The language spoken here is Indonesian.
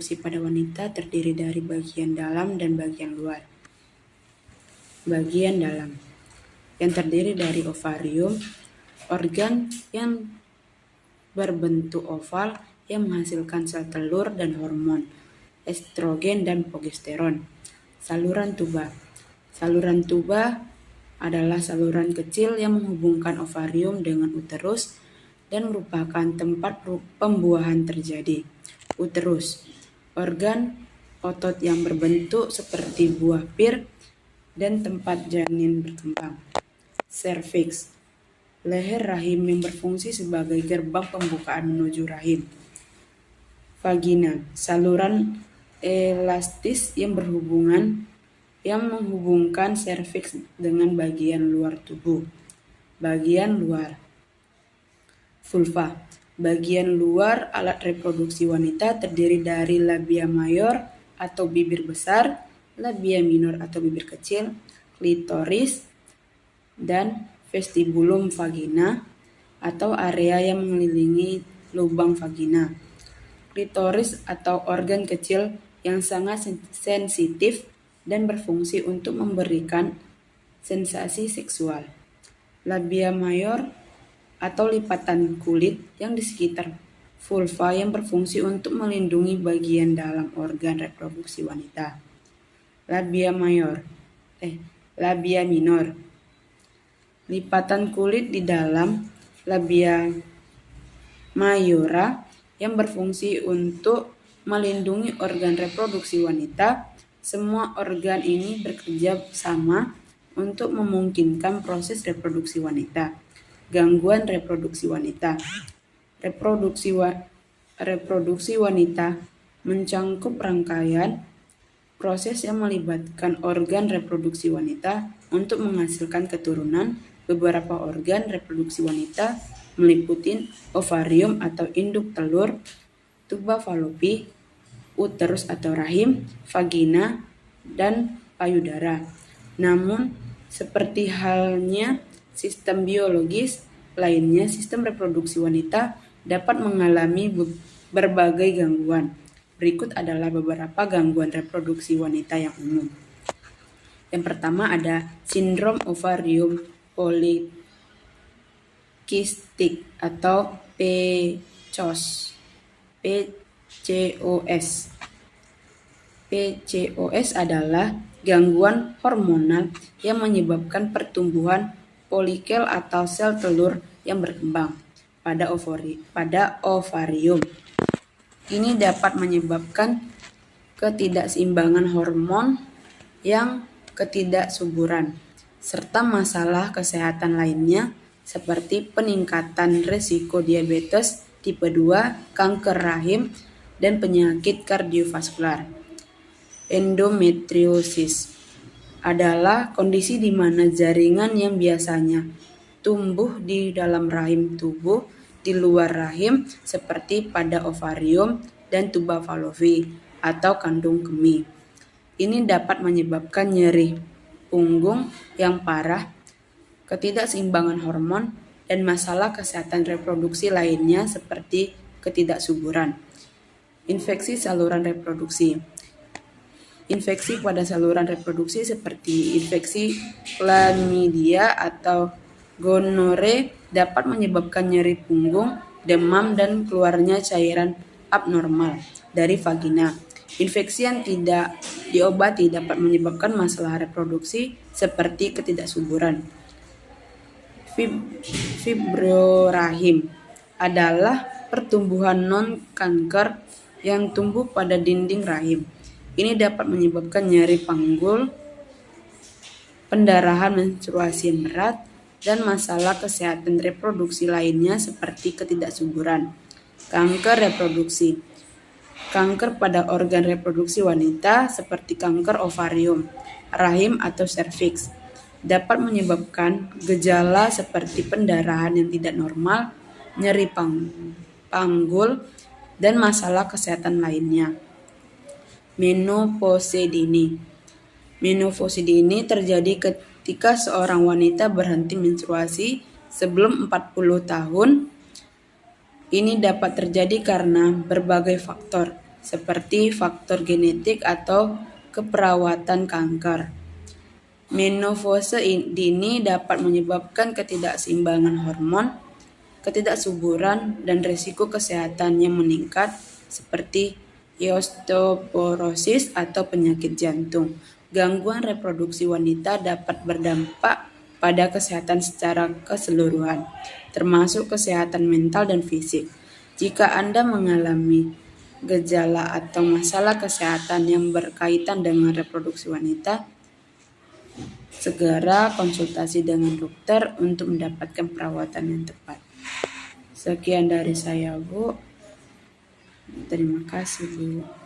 reproduksi pada wanita terdiri dari bagian dalam dan bagian luar. Bagian dalam yang terdiri dari ovarium, organ yang berbentuk oval yang menghasilkan sel telur dan hormon, estrogen dan progesteron. Saluran tuba. Saluran tuba adalah saluran kecil yang menghubungkan ovarium dengan uterus dan merupakan tempat pembuahan terjadi. Uterus, organ otot yang berbentuk seperti buah pir dan tempat janin berkembang. Serviks, leher rahim yang berfungsi sebagai gerbang pembukaan menuju rahim. Vagina, saluran elastis yang menghubungkan serviks dengan bagian luar tubuh. Bagian luar. Vulva, bagian luar alat reproduksi wanita terdiri dari labia mayor atau bibir besar, labia minor atau bibir kecil, klitoris, dan vestibulum vagina atau area yang mengelilingi lubang vagina. Klitoris atau organ kecil yang sangat sensitif dan berfungsi untuk memberikan sensasi seksual. Labia mayor atau lipatan kulit yang di sekitar vulva yang berfungsi untuk melindungi bagian dalam organ reproduksi wanita. Labia minor, lipatan kulit di dalam labia mayora yang berfungsi untuk melindungi organ reproduksi wanita. Semua organ ini bekerja sama untuk memungkinkan proses reproduksi wanita. Gangguan reproduksi wanita. Reproduksi wanita mencangkup rangkaian proses yang melibatkan organ reproduksi wanita untuk menghasilkan keturunan. Beberapa organ reproduksi wanita meliputi ovarium atau induk telur, tuba falopi, uterus atau rahim, vagina, dan payudara. Namun, seperti halnya sistem biologis lainnya, sistem reproduksi wanita dapat mengalami berbagai gangguan. Berikut adalah beberapa gangguan reproduksi wanita yang umum. Yang pertama ada sindrom ovarium polikistik atau PCOS. PCOS adalah gangguan hormonal yang menyebabkan pertumbuhan folikel atau sel telur yang berkembang pada ovarium. Ini dapat menyebabkan ketidakseimbangan hormon yang ketidaksuburan, serta masalah kesehatan lainnya seperti peningkatan risiko diabetes tipe 2, kanker rahim, dan penyakit kardiovaskular. Endometriosis adalah kondisi di mana jaringan yang biasanya tumbuh di dalam rahim tumbuh di luar rahim seperti pada ovarium dan tuba falopi atau kandung kemih. Ini dapat menyebabkan nyeri punggung yang parah, ketidakseimbangan hormon, dan masalah kesehatan reproduksi lainnya seperti ketidaksuburan. Infeksi saluran reproduksi. Infeksi pada saluran reproduksi seperti infeksi chlamydia atau gonore dapat menyebabkan nyeri punggung, demam, dan keluarnya cairan abnormal dari vagina. Infeksi yang tidak diobati dapat menyebabkan masalah reproduksi seperti ketidaksuburan. Fibrorahim adalah pertumbuhan non-kanker yang tumbuh pada dinding rahim. Ini dapat menyebabkan nyeri panggul, pendarahan menstruasi yang berat, dan masalah kesehatan reproduksi lainnya seperti ketidaksuburan. Kanker reproduksi. Kanker pada organ reproduksi wanita seperti kanker ovarium, rahim, atau serviks dapat menyebabkan gejala seperti pendarahan yang tidak normal, nyeri panggul, dan masalah kesehatan lainnya. Menopause dini. Menopause dini terjadi ketika seorang wanita berhenti menstruasi sebelum 40 tahun. Ini dapat terjadi karena berbagai faktor, seperti faktor genetik atau keperawatan kanker. Menopause dini dapat menyebabkan ketidakseimbangan hormon, ketidaksuburan, dan risiko kesehatan yang meningkat seperti osteoporosis atau penyakit jantung. Gangguan reproduksi wanita dapat berdampak pada kesehatan secara keseluruhan, termasuk kesehatan mental dan fisik. Jika Anda mengalami gejala atau masalah kesehatan yang berkaitan dengan reproduksi wanita, segera konsultasi dengan dokter untuk mendapatkan perawatan yang tepat. Sekian dari saya, Bu. Terima kasih, Bu.